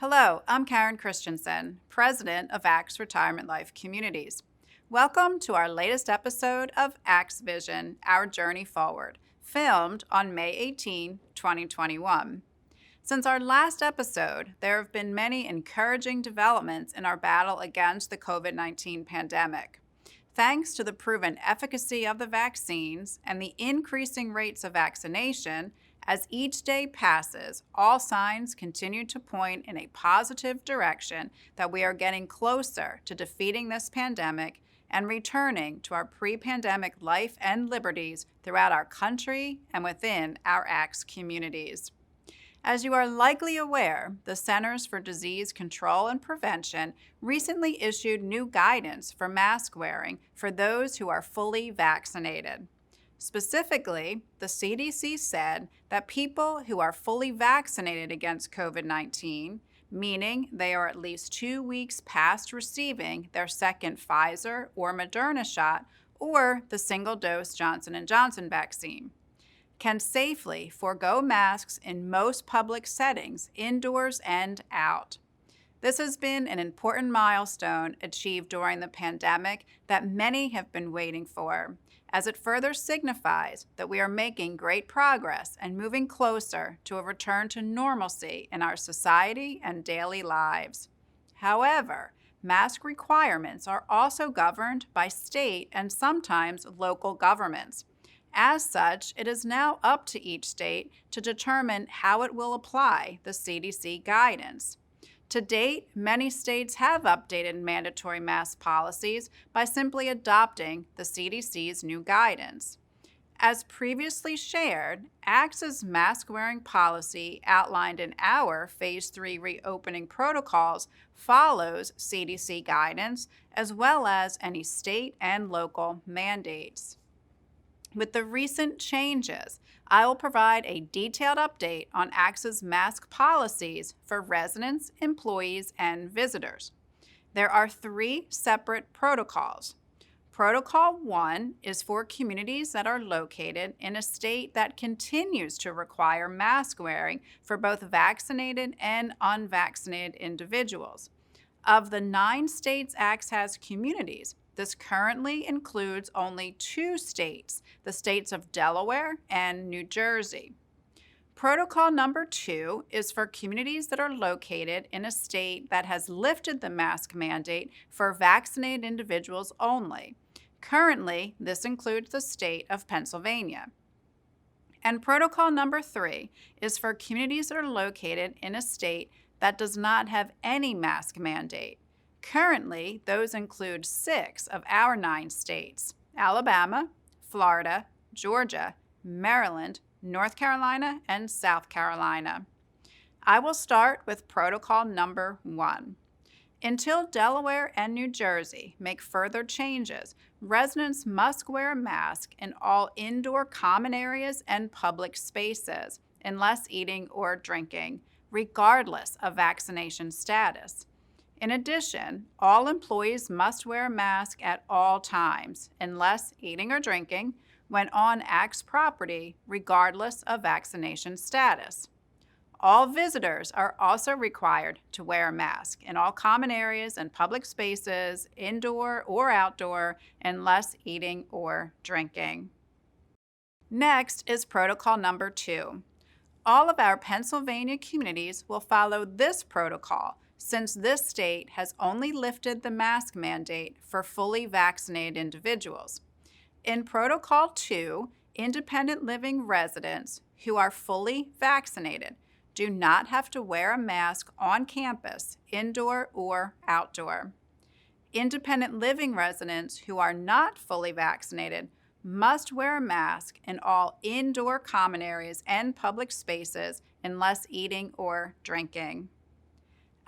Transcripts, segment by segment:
Hello, I'm Karen Christiansen, President of ACTS Retirement Life Communities. Welcome to our latest episode of ACTS Vision, Our Journey Forward, filmed on May 18, 2021. Since our last episode, there have been many encouraging developments in our battle against the COVID-19 pandemic. Thanks to the proven efficacy of the vaccines and the increasing rates of vaccination, as each day passes, all signs continue to point in a positive direction that we are getting closer to defeating this pandemic and returning to our pre-pandemic life and liberties throughout our country and within our ACTS communities. As you are likely aware, the Centers for Disease Control and Prevention recently issued new guidance for mask wearing for those who are fully vaccinated. Specifically, the CDC said that people who are fully vaccinated against COVID-19, meaning they are at least 2 weeks past receiving their second Pfizer or Moderna shot or the single-dose Johnson & Johnson vaccine, can safely forego masks in most public settings, indoors and out. This has been an important milestone achieved during the pandemic that many have been waiting for, as it further signifies that we are making great progress and moving closer to a return to normalcy in our society and daily lives. However, mask requirements are also governed by state and sometimes local governments. As such, it is now up to each state to determine how it will apply the CDC guidance. To date, many states have updated mandatory mask policies by simply adopting the CDC's new guidance. As previously shared, ACTS's mask-wearing policy outlined in our Phase 3 reopening protocols follows CDC guidance as well as any state and local mandates. With the recent changes, I will provide a detailed update on ACTS's mask policies for residents, employees, and visitors. There are 3 separate protocols. Protocol 1 is for communities that are located in a state that continues to require mask wearing for both vaccinated and unvaccinated individuals. Of the 9 states ACTS has communities, this currently includes only 2 states, the states of Delaware and New Jersey. Protocol number 2 is for communities that are located in a state that has lifted the mask mandate for vaccinated individuals only. Currently, this includes the state of Pennsylvania. And protocol number 3 is for communities that are located in a state that does not have any mask mandate. Currently, those include 6 of our 9 states: Alabama, Florida, Georgia, Maryland, North Carolina, and South Carolina. I will start with protocol number 1. Until Delaware and New Jersey make further changes, residents must wear a mask in all indoor common areas and public spaces, unless eating or drinking, regardless of vaccination status. In addition, all employees must wear a mask at all times, unless eating or drinking, when on ACTS property, regardless of vaccination status. All visitors are also required to wear a mask in all common areas and public spaces, indoor or outdoor, unless eating or drinking. Next is protocol number 2. All of our Pennsylvania communities will follow this protocol, since this state has only lifted the mask mandate for fully vaccinated individuals. In Protocol 2, independent living residents who are fully vaccinated do not have to wear a mask on campus, indoor or outdoor. Independent living residents who are not fully vaccinated must wear a mask in all indoor common areas and public spaces unless eating or drinking.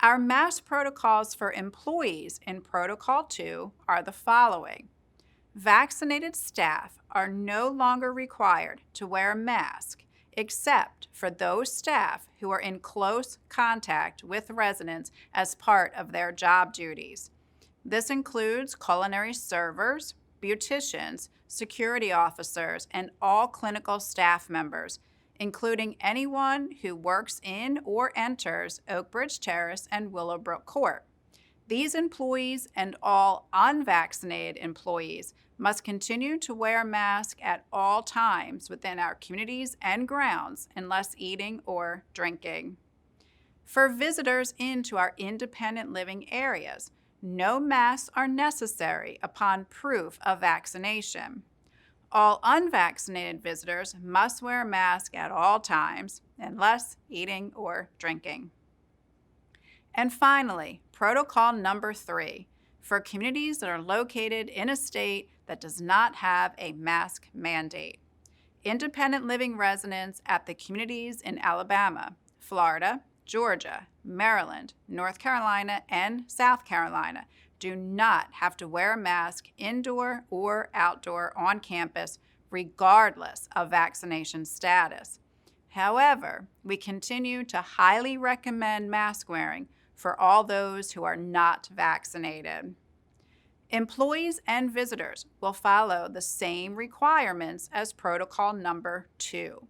Our mask protocols for employees in Protocol 2 are the following. Vaccinated staff are no longer required to wear a mask, except for those staff who are in close contact with residents as part of their job duties. This includes culinary servers, beauticians, security officers, and all clinical staff members, including anyone who works in or enters Oakbridge Terrace and Willowbrook Court. These employees and all unvaccinated employees must continue to wear a mask at all times within our communities and grounds unless eating or drinking. For visitors into our independent living areas, no masks are necessary upon proof of vaccination. All unvaccinated visitors must wear a mask at all times unless eating or drinking. And finally, protocol number 3, for communities that are located in a state that does not have a mask mandate. Independent living residents at the communities in Alabama, Florida, Georgia, Maryland, North Carolina, and South Carolina do not have to wear a mask indoor or outdoor on campus, regardless of vaccination status. However, we continue to highly recommend mask wearing for all those who are not vaccinated. Employees and visitors will follow the same requirements as protocol number 2.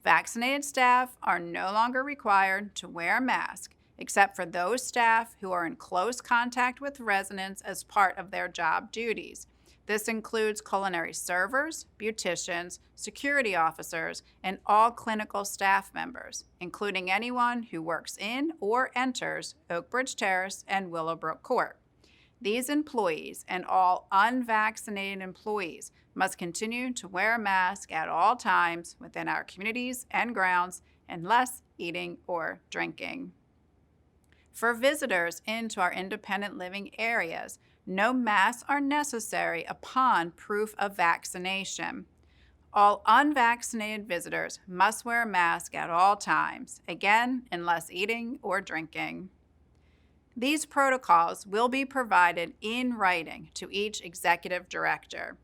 Vaccinated staff are no longer required to wear a mask, except for those staff who are in close contact with residents as part of their job duties. This includes culinary servers, beauticians, security officers, and all clinical staff members, including anyone who works in or enters Oakbridge Terrace and Willowbrook Court. These employees and all unvaccinated employees must continue to wear a mask at all times within our communities and grounds unless eating or drinking. For visitors into our independent living areas, no masks are necessary upon proof of vaccination. All unvaccinated visitors must wear a mask at all times, again, unless eating or drinking. These protocols will be provided in writing to each executive director.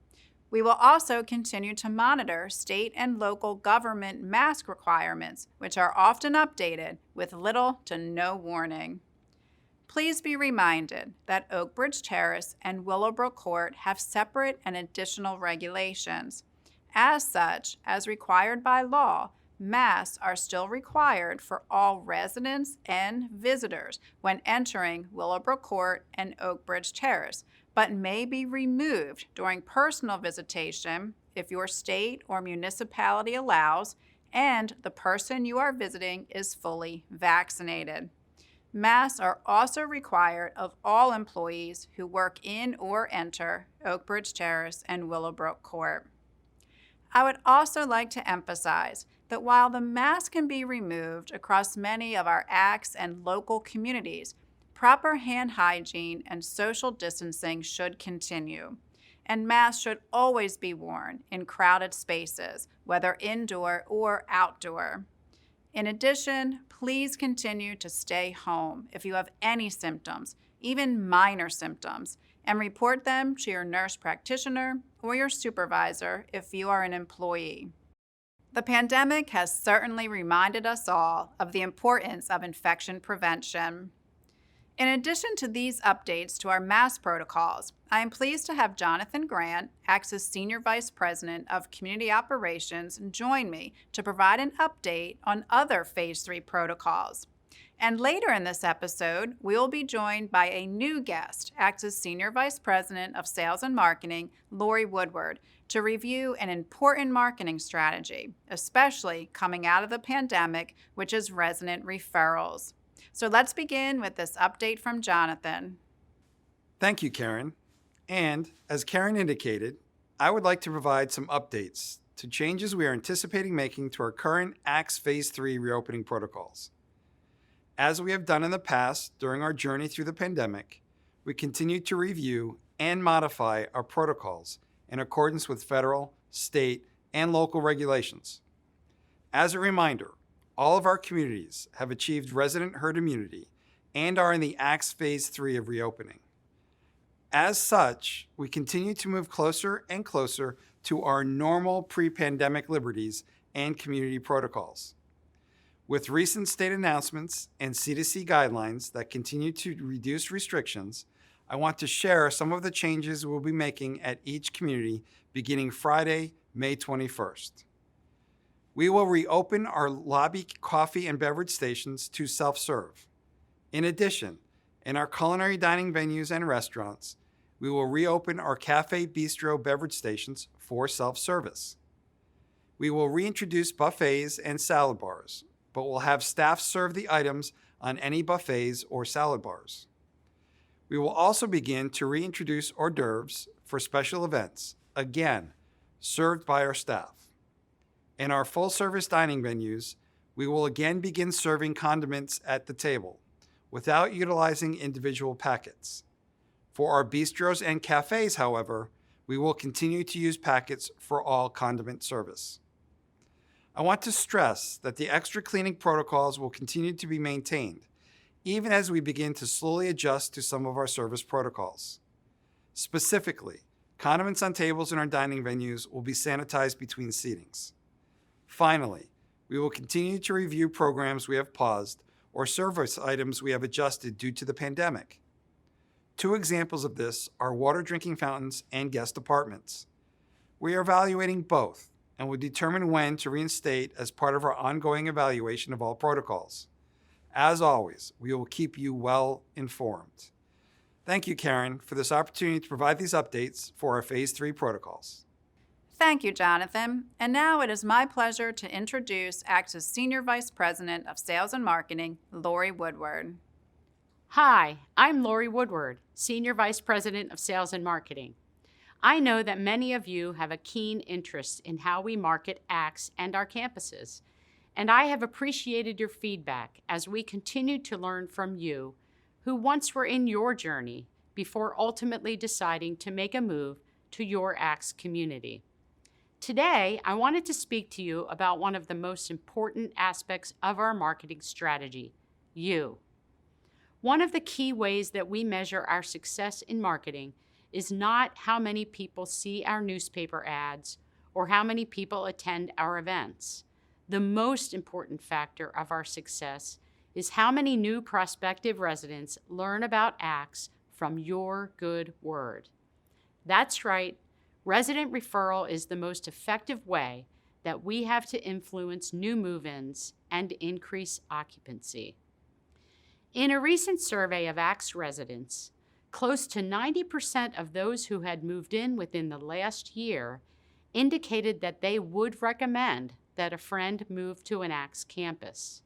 We will also continue to monitor state and local government mask requirements, which are often updated with little to no warning. Please be reminded that Oakbridge Terrace and Willowbrook Court have separate and additional regulations. As such, as required by law, masks are still required for all residents and visitors when entering Willowbrook Court and Oakbridge Terrace, but may be removed during personal visitation if your state or municipality allows and the person you are visiting is fully vaccinated. Masks are also required of all employees who work in or enter Oakbridge Terrace and Willowbrook Court. I would also like to emphasize that while the mask can be removed across many of our ACTS and local communities, proper hand hygiene and social distancing should continue, and masks should always be worn in crowded spaces, whether indoor or outdoor. In addition, please continue to stay home if you have any symptoms, even minor symptoms, and report them to your nurse practitioner or your supervisor if you are an employee. The pandemic has certainly reminded us all of the importance of infection prevention. In addition to these updates to our mask protocols, I am pleased to have Jonathan Grant, ACTS's Senior Vice President of Community Operations, join me to provide an update on other Phase 3 protocols. And later in this episode, we will be joined by a new guest, ACTS's Senior Vice President of Sales and Marketing, Lori Woodward, to review an important marketing strategy, especially coming out of the pandemic, which is resident referrals. So let's begin with this update from Jonathan. Thank you, Karen. And as Karen indicated, I would like to provide some updates to changes we are anticipating making to our current ACTS Phase 3 reopening protocols. As we have done in the past during our journey through the pandemic, we continue to review and modify our protocols in accordance with federal, state, and local regulations. As a reminder, all of our communities have achieved resident herd immunity and are in the ACTS Phase 3 of reopening. As such, we continue to move closer and closer to our normal pre-pandemic liberties and community protocols. With recent state announcements and CDC guidelines that continue to reduce restrictions, I want to share some of the changes we'll be making at each community beginning Friday, May 21st. We will reopen our lobby coffee and beverage stations to self-serve. In addition, in our culinary dining venues and restaurants, we will reopen our cafe bistro beverage stations for self-service. We will reintroduce buffets and salad bars, but will have staff serve the items on any buffets or salad bars. We will also begin to reintroduce hors d'oeuvres for special events, again, served by our staff. In our full-service dining venues, we will again begin serving condiments at the table without utilizing individual packets. For our bistros and cafes, however, we will continue to use packets for all condiment service. I want to stress that the extra cleaning protocols will continue to be maintained, even as we begin to slowly adjust to some of our service protocols. Specifically, condiments on tables in our dining venues will be sanitized between seatings. Finally, we will continue to review programs we have paused or service items we have adjusted due to the pandemic. 2 examples of this are water drinking fountains and guest apartments. We are evaluating both and will determine when to reinstate as part of our ongoing evaluation of all protocols. As always, we will keep you well informed. Thank you, Karen, for this opportunity to provide these updates for our Phase 3 protocols. Thank you, Jonathan. And now it is my pleasure to introduce ACT's Senior Vice President of Sales and Marketing, Lori Woodward. Hi, I'm Lori Woodward, Senior Vice President of Sales and Marketing. I know that many of you have a keen interest in how we market ACTS and our campuses, and I have appreciated your feedback as we continue to learn from you who once were in your journey before ultimately deciding to make a move to your ACTS community. Today, I wanted to speak to you about one of the most important aspects of our marketing strategy, you. One of the key ways that we measure our success in marketing is not how many people see our newspaper ads or how many people attend our events. The most important factor of our success is how many new prospective residents learn about ACTS from your good word. That's right. Resident referral is the most effective way that we have to influence new move-ins and increase occupancy. In a recent survey of ACTS residents, close to 90% of those who had moved in within the last year indicated that they would recommend that a friend move to an ACTS campus.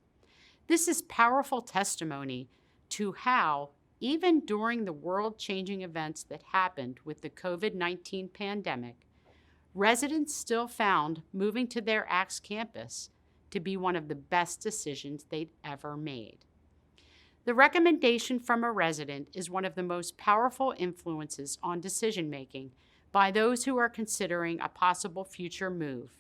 This is powerful testimony to how, even during the world-changing events that happened with the COVID-19 pandemic, residents still found moving to their ACTS campus to be one of the best decisions they'd ever made. The recommendation from a resident is one of the most powerful influences on decision-making by those who are considering a possible future move,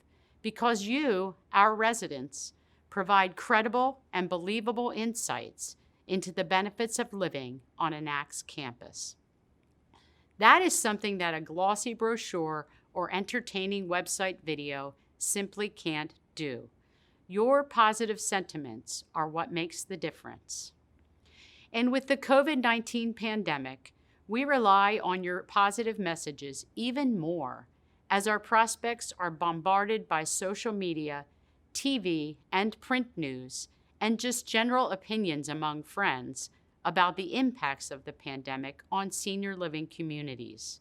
because you, our residents, provide credible and believable insights into the benefits of living on an ACTS campus. That is something that a glossy brochure or entertaining website video simply can't do. Your positive sentiments are what makes the difference. And with the COVID-19 pandemic, we rely on your positive messages even more as our prospects are bombarded by social media, TV, and print news, and just general opinions among friends about the impacts of the pandemic on senior living communities.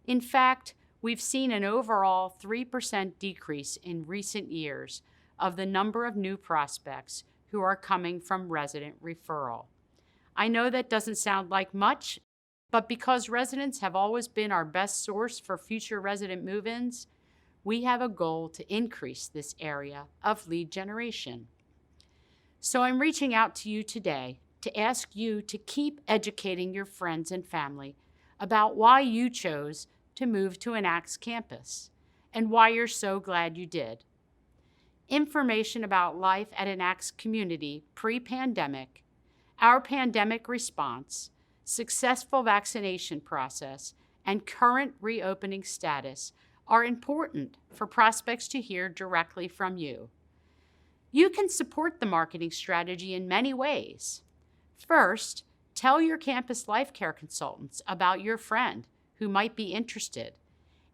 In fact, we've seen an overall 3% decrease in recent years of the number of new prospects who are coming from resident referral. I know that doesn't sound like much, but because residents have always been our best source for future resident move-ins, we have a goal to increase this area of lead generation. So I'm reaching out to you today to ask you to keep educating your friends and family about why you chose to move to an ACTS campus and why you're so glad you did. Information about life at an ACTS community pre-pandemic, our pandemic response, successful vaccination process, and current reopening status are important for prospects to hear directly from you. You can support the marketing strategy in many ways. First, tell your campus life care consultants about your friend who might be interested.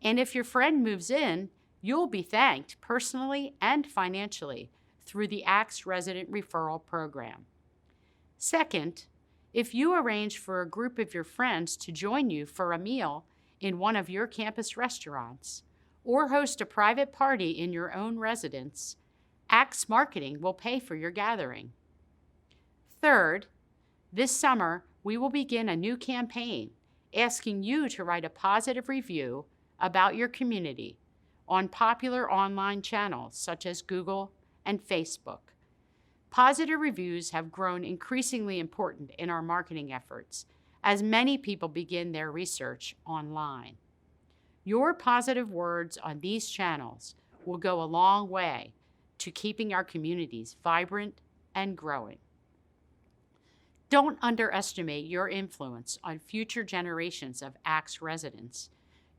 And if your friend moves in, You'll be thanked personally and financially through the ACTS Resident Referral Program. Second, if you arrange for a group of your friends to join you for a meal in one of your campus restaurants or host a private party in your own residence, ACTS Marketing will pay for your gathering. Third, this summer we will begin a new campaign asking you to write a positive review about your community on popular online channels such as Google and Facebook. Positive reviews have grown increasingly important in our marketing efforts as many people begin their research online. Your positive words on these channels will go a long way to keeping our communities vibrant and growing. Don't underestimate your influence on future generations of ACTS residents.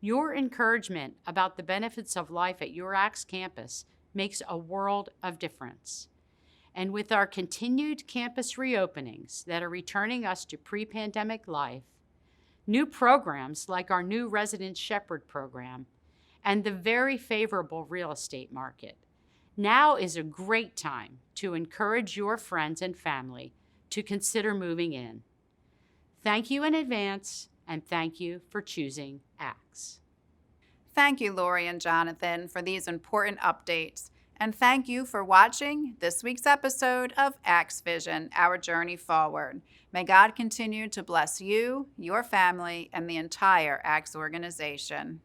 Your encouragement about the benefits of life at your ACTS campus makes a world of difference. And with our continued campus reopenings that are returning us to pre-pandemic life, new programs like our new Resident Shepherd program, and the very favorable real estate market, now is a great time to encourage your friends and family to consider moving in. Thank you in advance, and thank you for choosing ACTS. Thank you, Lori and Jonathan, for these important updates. And thank you for watching this week's episode of ACTS Vision, Our Journey Forward. May God continue to bless you, your family, and the entire ACTS organization.